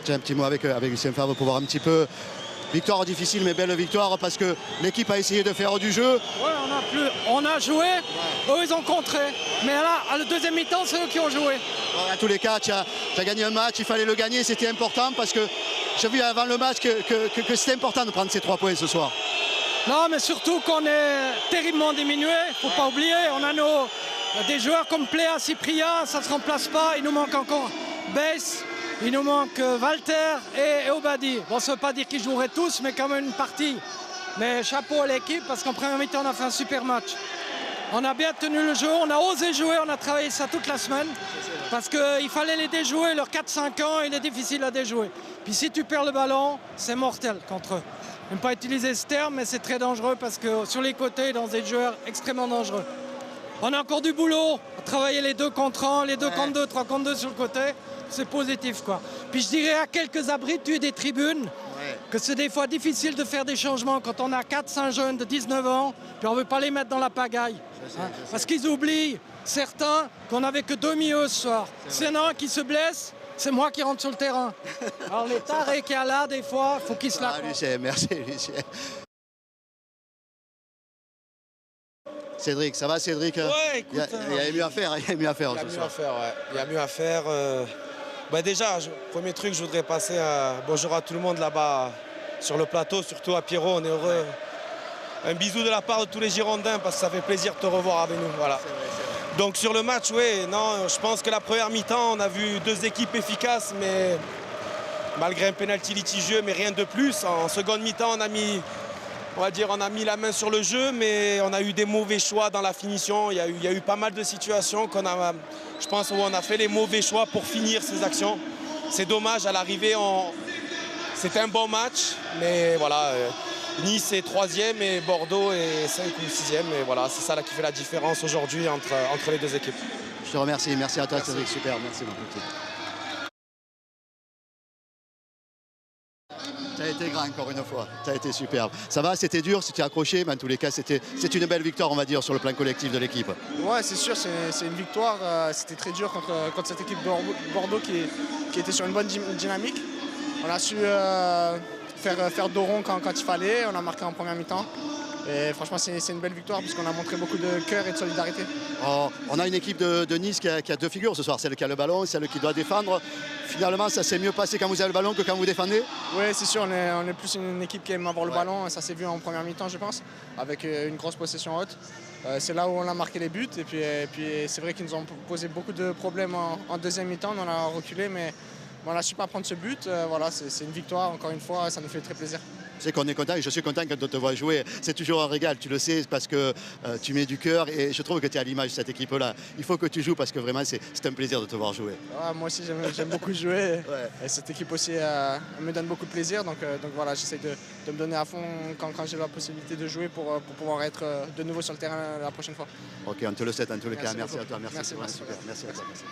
J'ai un petit mot avec Lucien Favre pour voir un petit peu. Victoire difficile mais belle victoire parce que l'équipe a essayé de faire du jeu. Ouais, on a joué, eux ils ont contré. Mais là, à la deuxième mi-temps, c'est eux qui ont joué. Bon, à tous les cas, tu as gagné un match, il fallait le gagner, c'était important parce que j'ai vu avant le match que c'était important de prendre ces 3 points ce soir. Non, mais surtout qu'on est terriblement diminué, il ne faut pas oublier. On a des joueurs comme Pléa, Cyprien, ça ne se remplace pas. Il nous manque encore Bess. Il nous manque Walter et Obadi. Bon, ça ne veut pas dire qu'ils joueraient tous, mais quand même une partie. Mais chapeau à l'équipe, parce qu'en première mi-temps, on a fait un super match. On a bien tenu le jeu, on a osé jouer, on a travaillé ça toute la semaine. Parce qu'il fallait les déjouer, leurs 4-5 ans, il est difficile à déjouer. Puis si tu perds le ballon, c'est mortel contre eux. Je n'aime pas utiliser ce terme, mais c'est très dangereux parce que sur les côtés, dans des joueurs extrêmement dangereux. On a encore du boulot, à travailler les 2 contre 1, les 2 contre 2, 3 contre 2 sur le côté. C'est positif, quoi. Puis je dirais à quelques abritudes des tribunes que c'est des fois difficile de faire des changements quand on a 4-5 jeunes de 19 ans, puis on ne veut pas les mettre dans la pagaille. Parce qu'ils oublient, certains, qu'on n'avait que demi-eux ce soir. S'il y en a un qui se blesse, c'est moi qui rentre sur le terrain. Alors les tarés qu'il y a là, des fois, il faut qu'ils se la... Lucien, merci Lucien. Cédric, ça va Cédric? Ouais, écoute, il y avait mieux à faire, il y a mieux à faire. Il y a mieux à faire. Déjà, premier truc, je voudrais passer un bonjour à tout le monde là-bas sur le plateau, surtout à Pierrot, on est heureux. Un bisou de la part de tous les Girondins parce que ça fait plaisir de te revoir avec nous. Voilà. C'est vrai. Donc sur le match, oui, non, je pense que la première mi-temps, on a vu 2 équipes efficaces, mais malgré un penalty litigieux, mais rien de plus. En seconde mi-temps, on a mis la main sur le jeu, mais on a eu des mauvais choix dans la finition. Il y a eu pas mal de situations je pense, où on a fait les mauvais choix pour finir ces actions. C'est dommage, à l'arrivée, c'était un bon match, mais voilà, Nice est 3e et Bordeaux est 5 ou 6e. Et voilà, c'est ça là qui fait la différence aujourd'hui entre les 2 équipes. Je te remercie, merci à toi Cédric, super, merci mon petit. Tu as été grand encore une fois, tu as été superbe. Ça va, c'était dur, c'était accroché, mais en tous les cas, c'est une belle victoire, on va dire, sur le plan collectif de l'équipe. Ouais, c'est sûr, c'est une victoire. C'était très dur contre cette équipe de Bordeaux qui était sur une bonne dynamique. On a su faire dos rond quand il fallait, on a marqué en première mi-temps. Et franchement, c'est une belle victoire puisqu'on a montré beaucoup de cœur et de solidarité. Oh, on a une équipe de Nice qui a 2 figures ce soir, celle qui a le ballon, celle qui doit défendre. Finalement, ça s'est mieux passé quand vous avez le ballon que quand vous défendez? Oui, c'est sûr, on est plus une équipe qui aime avoir le ballon. Ça s'est vu en première mi-temps, je pense, avec une grosse possession haute. C'est là où on a marqué les buts. Et puis c'est vrai qu'ils nous ont posé beaucoup de problèmes en deuxième mi-temps. On a reculé, mais on a su pas prendre ce but. Voilà, c'est une victoire, encore une fois, ça nous fait très plaisir. C'est qu'on est content et je suis content quand on te voit jouer. C'est toujours un régal, tu le sais, parce que tu mets du cœur et je trouve que tu es à l'image de cette équipe-là. Il faut que tu joues parce que vraiment c'est un plaisir de te voir jouer. Ouais, moi aussi j'aime beaucoup jouer. Et cette équipe aussi me donne beaucoup de plaisir. Donc voilà, j'essaie de me donner à fond quand j'ai la possibilité de jouer pour pouvoir être de nouveau sur le terrain la prochaine fois. Ok, on te le souhaite en tous les cas. Merci à toi. Merci. Merci. Super. Merci à toi. Merci.